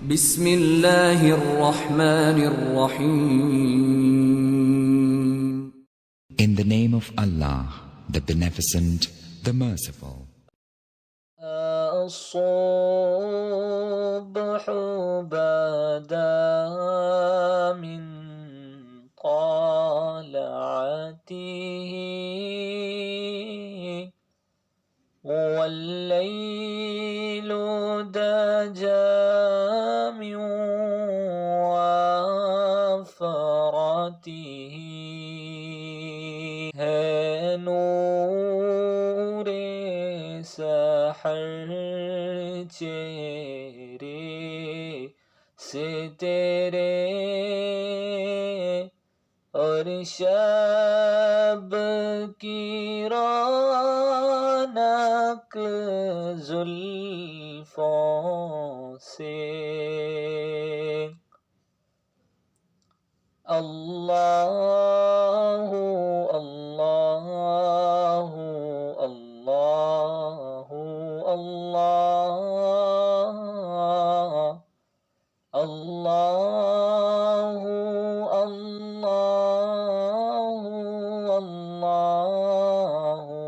बिस्मिल्लाहिर रहमानिर Rahim. In the name of Allah, the Beneficent, the Merciful. الصبح بدا من طلعته والليل دجى من وفرته है नूर सहर चेहरे से तेरे और शब की रौनक जुल्फों से अल्लाहु अल्लाहु अल्लाहु अल्लाह अल्लाहु अल्लाहु अल्लाहु अल्लाहु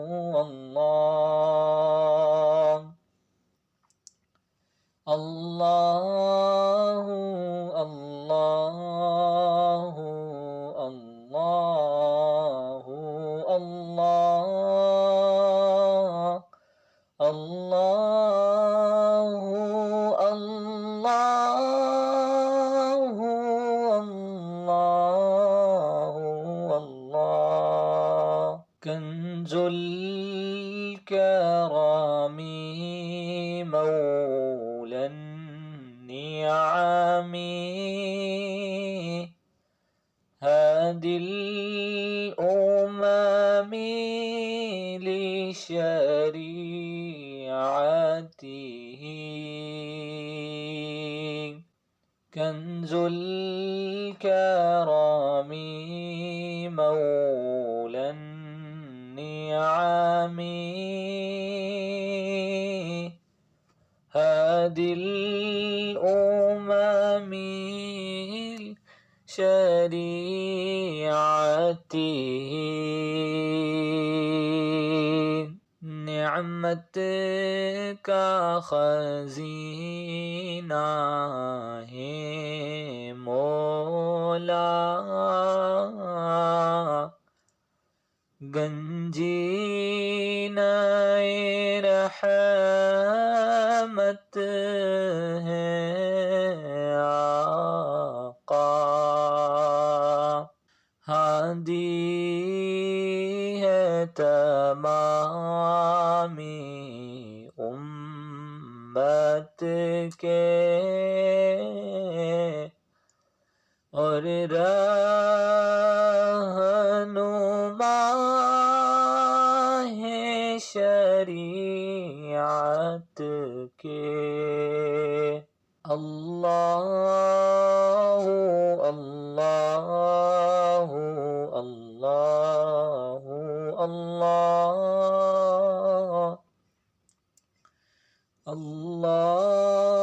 अल्लाहु अल्लाहु अल्लाह अल्लाहु अल्लाहु अल्लाहु अल्लाह कंजुल करामी मौलन नियामी हादिल उमामी लिशरीअतिही कंजुल करामी मौलन नियामी हादिल उमामी शरीअतिही निअमत का खजीना है मौला गंजीनाए रहमत है आका हादी है तमामी उम्मत के और रहनुमा है शरीअत के अल्लाहु अल्लाहु अल्लाहु अल्लाह अल्लाह